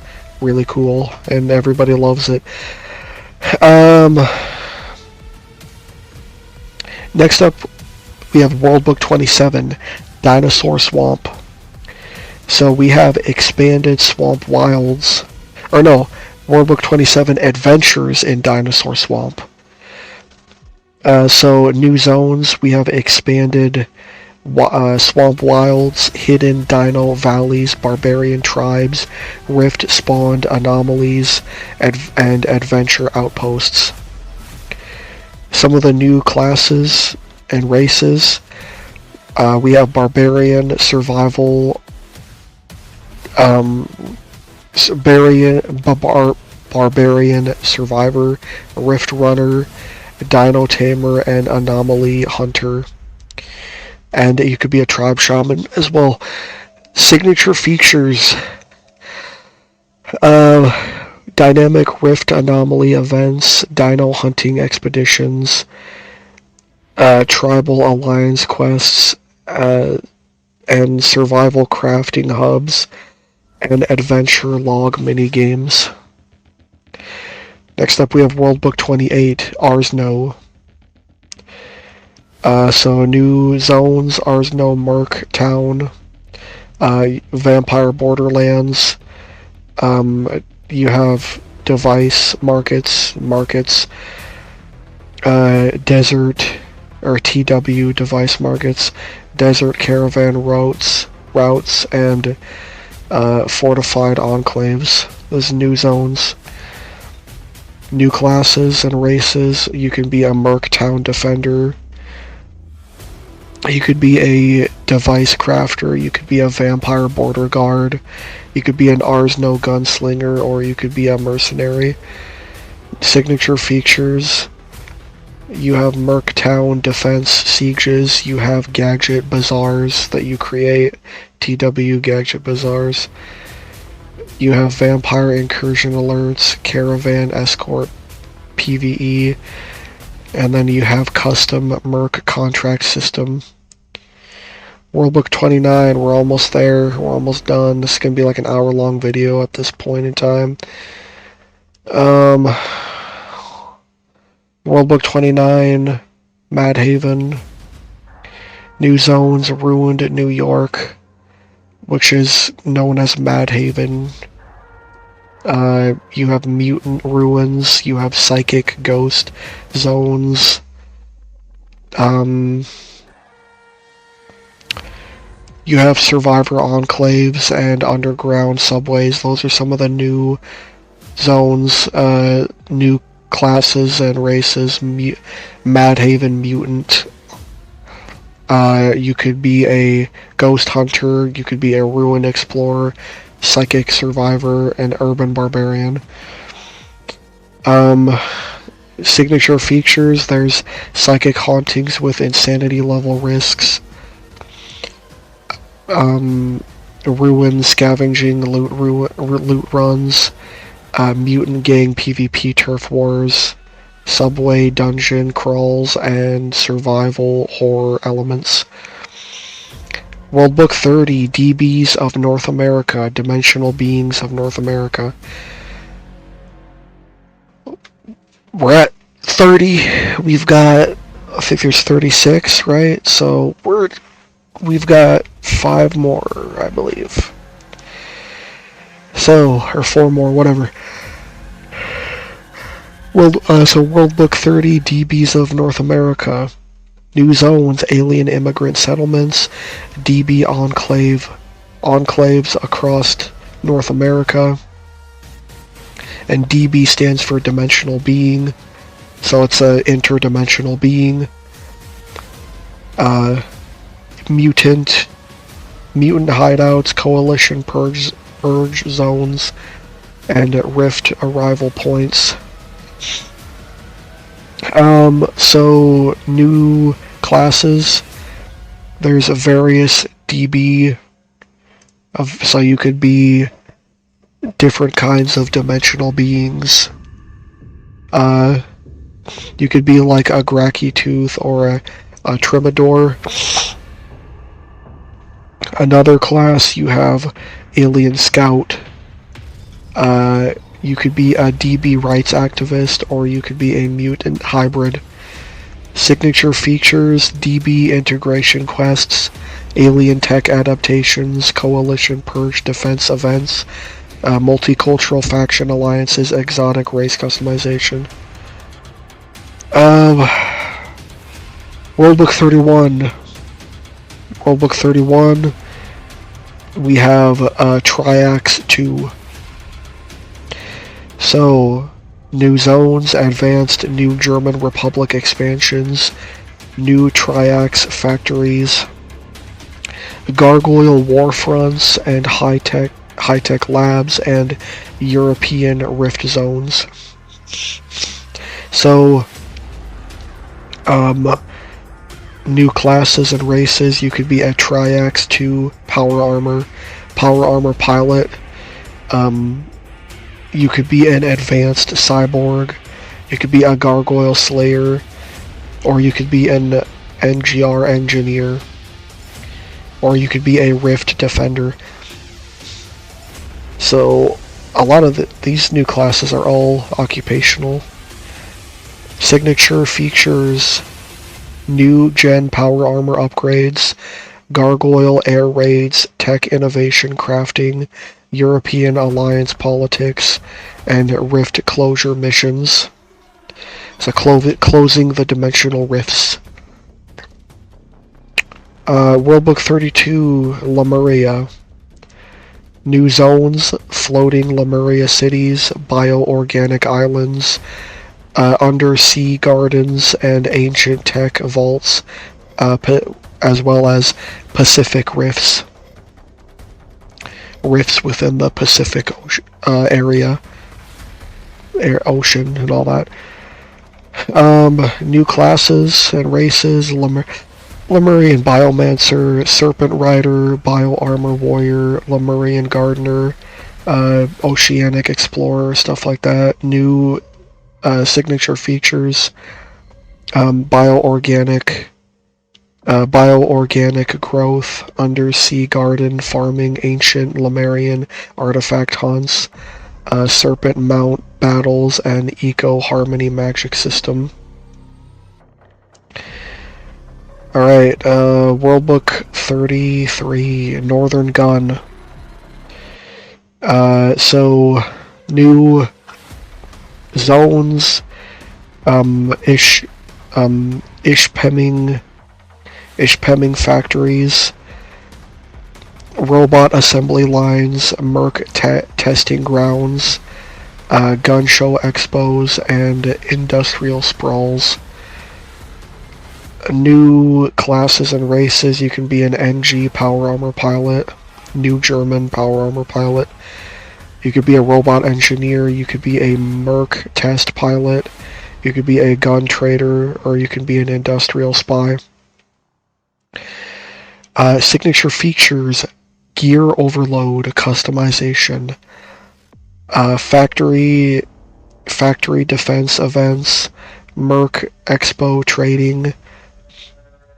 really cool, and everybody loves it. Next up, we have World Book 27, Dinosaur Swamp. So we have expanded Swamp Wilds, World Book 27, Adventures in Dinosaur Swamp. So new zones, we have expanded Swamp Wilds, hidden dino valleys, barbarian tribes, rift spawned anomalies, and adventure outposts. Some of the new classes and races, we have barbarian, survival, barbarian survivor, rift runner, dino tamer, and anomaly hunter. And you could be a tribe shaman as well. Signature features. Dynamic rift anomaly events, dino hunting expeditions, tribal alliance quests, and survival crafting hubs, and adventure log minigames. Next up, we have World Book 28, Ars No. So new zones, Ars No Merc Town, Vampire Borderlands. You have device markets, desert or TW device markets, desert caravan routes, and fortified enclaves. Those new zones. New classes and races. You can be a Merc Town Defender. You could be a device crafter. You could be a vampire border guard. You could be an Ars No gunslinger, or you could be a mercenary. Signature features. You have Merc Town defense sieges. You have gadget bazaars that you create. TW gadget bazaars. You have vampire incursion alerts, caravan escort PvE, and then you have custom Merc contract system. World Book 29, we're almost there, we're almost done. This is going to be like an hour-long video at this point in time. World Book 29, Mad Haven, New Zones, Ruined New York, which is known as Mad Haven. You have Mutant Ruins, you have Psychic Ghost Zones, you have Survivor Enclaves and Underground Subways. Those are some of the new zones, new classes and races. Mad Haven Mutant. You could be a Ghost Hunter, you could be a Ruin Explorer, Psychic Survivor, and Urban Barbarian. Signature features, there's Psychic Hauntings with Insanity level risks. Ruin Scavenging loot runs. Mutant Gang PvP Turf Wars. Subway dungeon crawls and survival horror elements. World Book 30, DBs of North America, Dimensional Beings of North America. We're at 30. We've got, I think there's 36, right? So we've got 5 more, I believe. So, or 4 more, whatever. So World Book 30, DBs of North America. New zones, alien immigrant settlements, DB enclaves across North America. And DB stands for Dimensional Being, so it's a interdimensional being. Mutant hideouts, coalition purge zones, and rift arrival points. So new classes. There's a various DB so you could be different kinds of dimensional beings. You could be like a Gracky-Tooth or a Trimador. Another class, you have Alien Scout. You could be a DB rights activist, or you could be a mutant hybrid. Signature features, DB integration quests, alien tech adaptations, coalition purge defense events, multicultural faction alliances, exotic race customization. World Book 31. World Book 31, we have Triax 2. So, new zones, advanced New German Republic expansions, new Triax factories, gargoyle warfronts, and high-tech labs, and European rift zones. So, new classes and races. You could be a Triax 2 power armor pilot. You could be an advanced cyborg. You could be a gargoyle slayer, or you could be an NGR engineer, or you could be a rift defender. So a lot of these new classes are all occupational. Signature features: new gen power armor upgrades, gargoyle air raids, tech innovation crafting, European alliance politics, and rift closure missions. So closing the dimensional rifts. Worldbook 32, Lemuria. New zones, floating Lemuria cities, bioorganic islands, undersea gardens, and ancient tech vaults, as well as Pacific rifts. Rifts within the Pacific area, ocean, and all that. New classes and races: Lemurian Biomancer, Serpent Rider, Bio-Armor Warrior, Lemurian Gardener, Oceanic Explorer, stuff like that. New signature features: bioorganic growth, undersea garden farming, ancient Lemurian artifact hunts, serpent mount battles, and eco-harmony magic system. Alright, Worldbook 33, Northern Gun. So, new zones, Ishpeming factories, robot assembly lines, Merc testing grounds, gun show expos, and industrial sprawls. New classes and races: you can be an NG power armor pilot, new German power armor pilot. You could be a robot engineer, you could be a Merc test pilot, you could be a gun trader, or you can be an industrial spy. Signature features: gear overload, customization, factory defense events, Merc expo trading,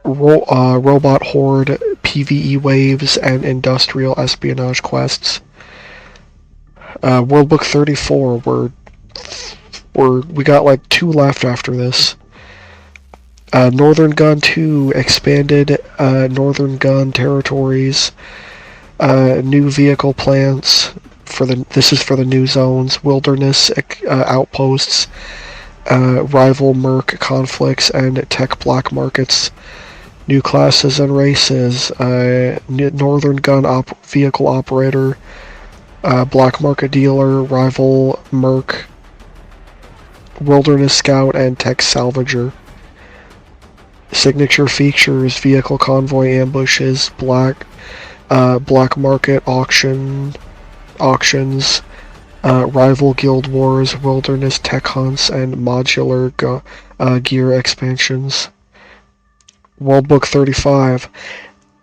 robot horde, PvE waves, and industrial espionage quests. Worldbook 34, we got like 2 left after this. Northern Gun 2, expanded Northern Gun territories, new vehicle plants this is for the new zones, wilderness outposts, rival Merc conflicts, and tech black markets. New classes and races: Northern Gun vehicle operator, black market dealer, rival Merc, wilderness scout, and tech salvager. Signature features: vehicle convoy ambushes, black market auctions, rival guild wars, wilderness tech hunts, and modular gear expansions. Worldbook 35.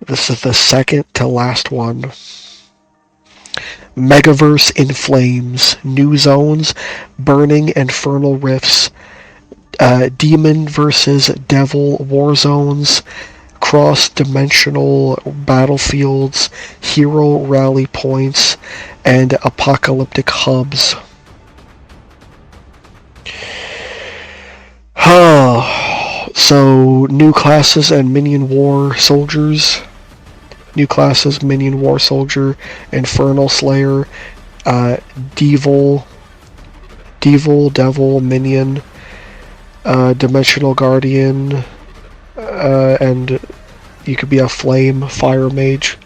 This is the second to last one. Megaverse in Flames. New zones, burning infernal rifts, demon versus devil war zones, cross-dimensional battlefields, hero rally points, and apocalyptic hubs. So, new classes and minion war soldiers. New classes: Minion War Soldier, Infernal Slayer, Devil, Minion, Dimensional Guardian, and you could be a Flame Fire Mage.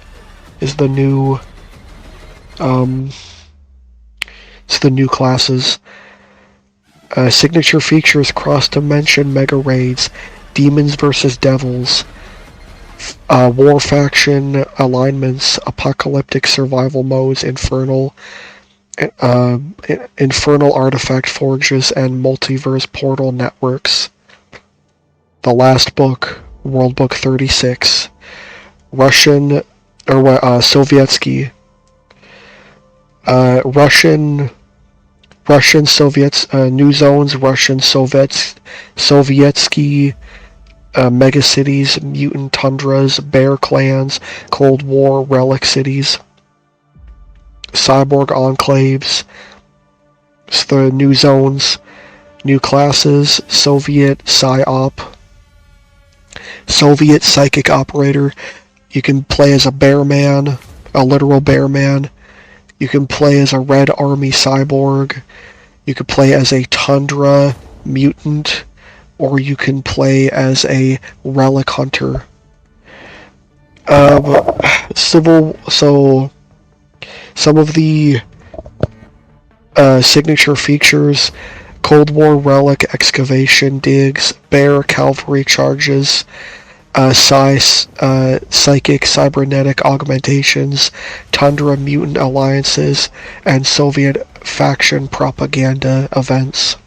Is the new, it's the new classes. Signature features: cross-dimension mega raids, demons versus devils, war faction alignments, apocalyptic survival modes, infernal artifact forges, and multiverse portal networks. The last book, Worldbook 36, Russian or what? Sovietsky. Russian Soviets, new zones, Russian Soviets, Sovietsky, megacities, mutant tundras, bear clans, Cold War relic cities, cyborg enclaves, the new zones, new classes, Soviet PSYOP, Soviet psychic operator. You can play as a bear man, a literal bear man. You can play as a Red Army cyborg. You could play as a tundra mutant, or you can play as a relic hunter. So some of the signature features: Cold War relic excavation digs, bear cavalry charges, psychic cybernetic augmentations, tundra mutant alliances, and Soviet faction propaganda events.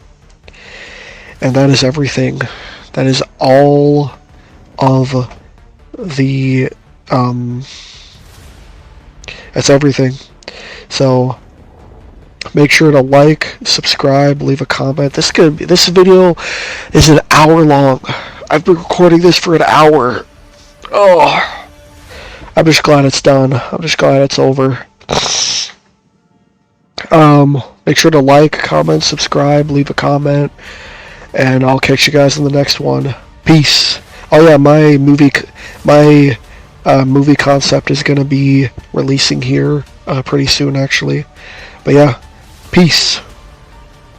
And that is everything. That is all of the that's everything. So make sure to like, subscribe, leave a comment. This video is an hour long. I've been recording this for an hour. Oh, I'm just glad it's done. I'm just glad it's over. Make sure to like, comment, subscribe, leave a comment, and I'll catch you guys in the next one. Peace. Oh yeah, my movie concept is gonna be releasing here pretty soon, actually. But yeah, peace.